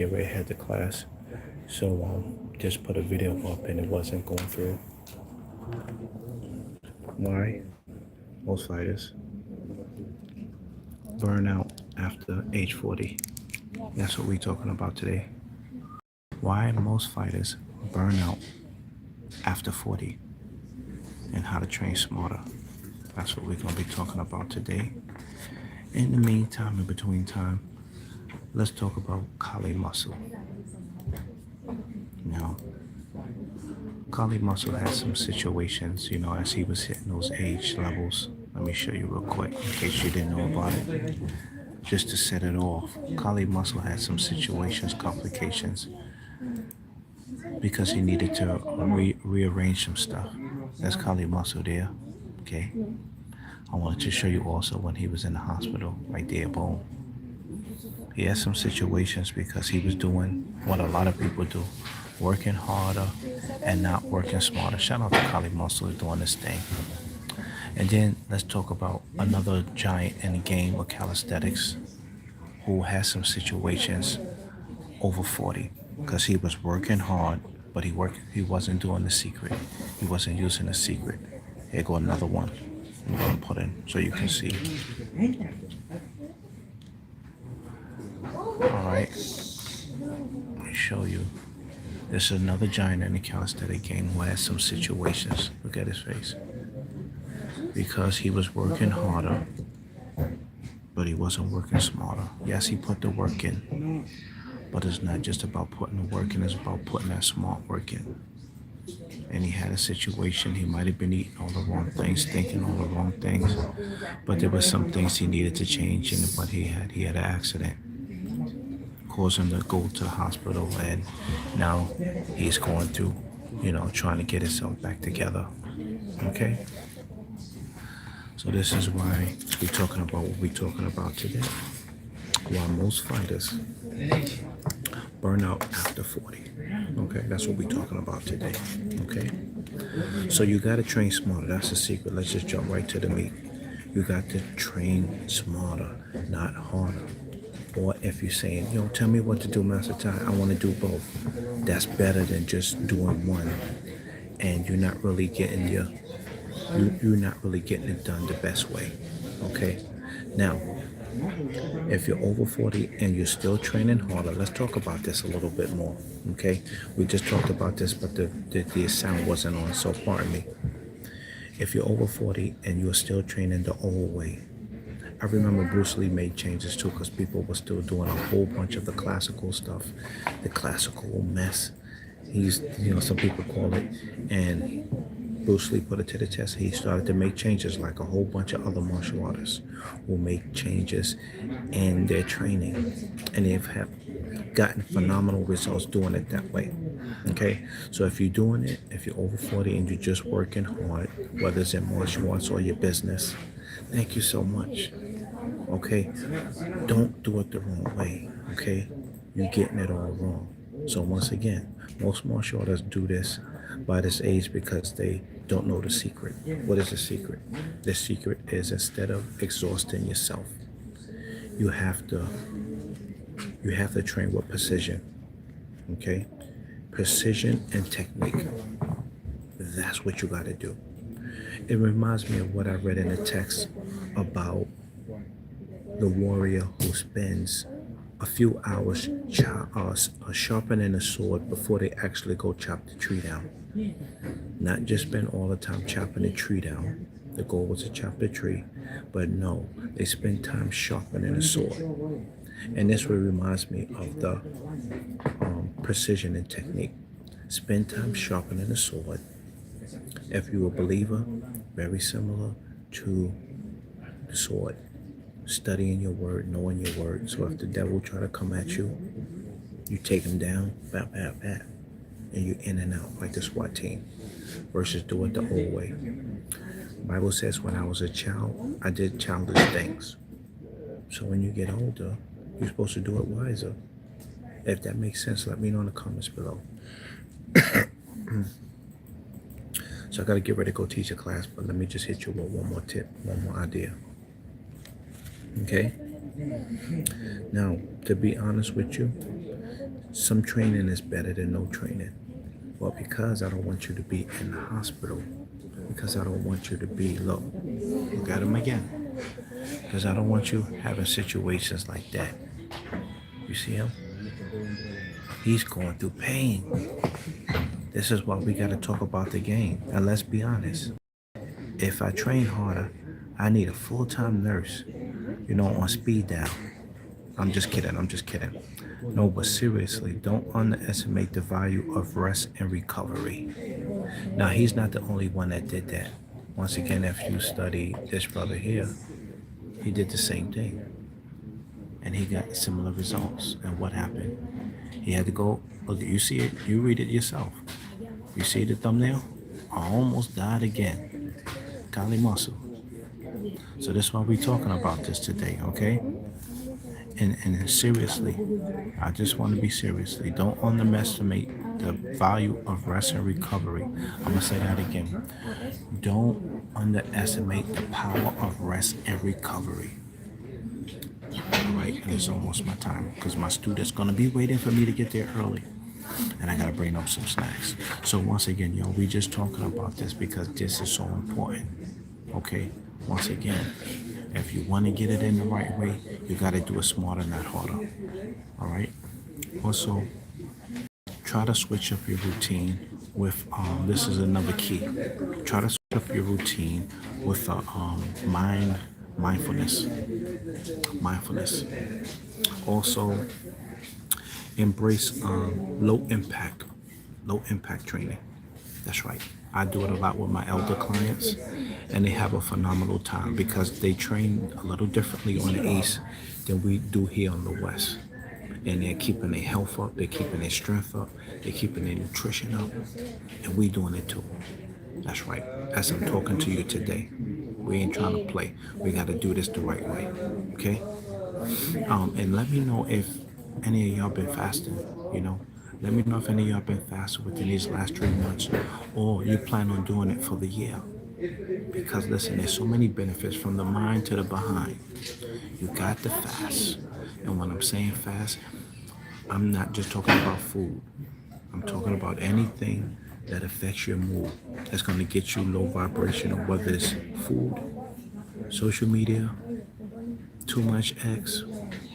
get ready to head to class. So just put a video up and it wasn't going through. Why? Most fighters burn out after age 40. That's what we're talking about today. Why most fighters burn out after 40 and how to train smarter. That's what we're going to be talking about today. In the meantime, in between time, let's talk about collie muscle. Now, collie muscle has some situations, as he was hitting those age levels. Let me show you real quick in case you didn't know about it. Just to set it off, collie muscle had some situations, complications, because he needed to rearrange some stuff. That's collie muscle there, okay? I wanted to show you also when he was in the hospital, right there, boom. He had some situations because he was doing what a lot of people do, working harder and not working smarter. Shout out to collie muscle doing this thing. And then let's talk about another giant in the game of calisthenics who has some situations over 40 because he was working hard, but he wasn't doing the secret. He wasn't using the secret. Here go another one. I'm going to put in so you can see. All right. Let me show you. This is another giant in the calisthenics game who has some situations. Look at his face. Because he was working harder, but he wasn't working smarter. Yes, he put the work in, but it's not just about putting the work in, it's about putting that smart work in. And he had a situation, he might have been eating all the wrong things, thinking all the wrong things, but there were some things he needed to change, but he had an accident. Caused him to go to the hospital, and now he's going through, trying to get himself back together, okay? So this is why we're talking about what we're talking about today. Why most fighters burn out after 40. Okay, that's what we're talking about today. Okay, so you got to train smarter. That's the secret. Let's just jump right to the meat. You got to train smarter, not harder. Or if you're saying, tell me what to do, Master Ty, I want to do both. That's better than just doing one, and you're not really getting it done the best way. Okay, now if you're over 40 and you're still training harder, let's talk about this a little bit more. Okay, we just talked about this, but the sound wasn't on, so pardon me. If you're over 40 and you're still training the old way, I remember Bruce Lee made changes too, because people were still doing a whole bunch of the classical stuff, the classical mess. Some people call it, and Bruce Lee put it to the test. He started to make changes like a whole bunch of other martial artists will make changes in their training, and they've gotten phenomenal results doing it that way. Okay, so if you're doing it, if you're over 40 and you're just working hard, whether it's in martial arts or your business, thank you so much. Okay, don't do it the wrong way. Okay, you're getting it all wrong. So once again, most martial artists do this by this age because they don't know the secret. What is the secret? The secret is, instead of exhausting yourself, you have to train with precision. Okay, precision and technique. That's what you got to do. It reminds me of what I read in the text about the warrior who spends a few hours sharpening a sword before they actually go chop the tree down. Not just spend all the time chopping the tree down. The goal was to chop the tree, but no, they spend time sharpening a sword. And this really reminds me of the precision and technique. Spend time sharpening a sword. If you're a believer, very similar to the sword. Studying your word, knowing your word. So if the devil try to come at you, you take him down, bap, bap, bap, and you're in and out like the SWAT team, versus do it the old way. The Bible says when I was a child, I did childish things. So when you get older, you're supposed to do it wiser. If that makes sense, let me know in the comments below. So I got to get ready to go teach a class, but let me just hit you with one more tip, one more idea. Okay? Now, to be honest with you, Some training is better than no training. Well, because I don't want you to be in the hospital, because I don't want you to be low. Look at him again. Because I don't want you having situations like that. You see him? He's going through pain. This is why we got to talk about the game. And let's be honest. If I train harder, I need a full-time nurse, on speed dial. I'm just kidding. No, but seriously, don't underestimate the value of rest and recovery. Now, he's not the only one that did that. Once again, if you study this brother here, he did the same thing. And he got similar results. And what happened? He had to go, look, you see it, you read it yourself. You see the thumbnail? I almost died again. Kali muscle. So that's why we're talking about this today, okay? And seriously, I just want to be seriously. Don't underestimate the value of rest and recovery. I'm going to say that again. Don't underestimate the power of rest and recovery. All right, and it's almost my time because my student's going to be waiting for me to get there early. And I got to bring up some snacks. So once again, we just talking about this because this is so important. Okay, once again, if you want to get it in the right way, you got to do it smarter, not harder. All right. Also, try to switch up your routine with this is another key. Try to switch up your routine with mindfulness. Also, embrace low impact training. That's right. I do it a lot with my elder clients, and they have a phenomenal time because they train a little differently on the East than we do here on the West. And they're keeping their health up, they're keeping their strength up, they're keeping their nutrition up, and we doing it too. That's right. As I'm talking to you today, we ain't trying to play. We got to do this the right way, okay? And let me know if any of y'all been fasting, Let me know if any of y'all been fasting within these last 3 months, or you plan on doing it for the year. Because listen, there's so many benefits from the mind to the behind. You got to fast. And when I'm saying fast, I'm not just talking about food. I'm talking about anything that affects your mood. That's going to get you low vibrational, whether it's food, social media, too much X,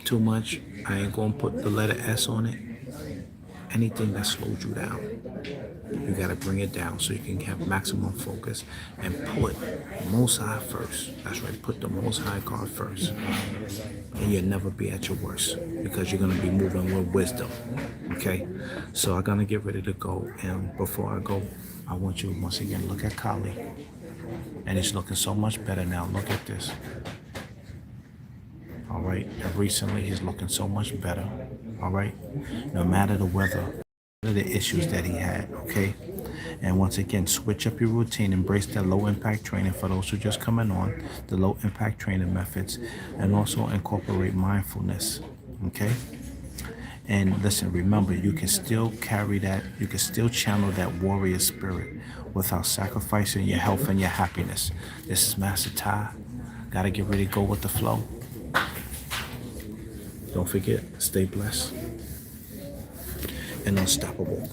too much, I ain't going to put the letter S on it. Anything that slows you down, you got to bring it down so you can have maximum focus and put Most High first. That's right, put the Most High card first. And you'll never be at your worst because you're going to be moving with wisdom. Okay? So I'm going to get ready to go. And before I go, I want you to once again look at Kali. And it's looking so much better now. Look at this. All right? And recently, he's looking so much better. All right? No matter the weather, no matter the issues that he had, okay? And once again, switch up your routine. Embrace that low-impact training for those who just coming on, the low-impact training methods, and also incorporate mindfulness, okay? And listen, remember, you can still carry that, you can still channel that warrior spirit without sacrificing your health and your happiness. This is Master Ty. Got to get ready to go with the flow. Don't forget, stay blessed and unstoppable.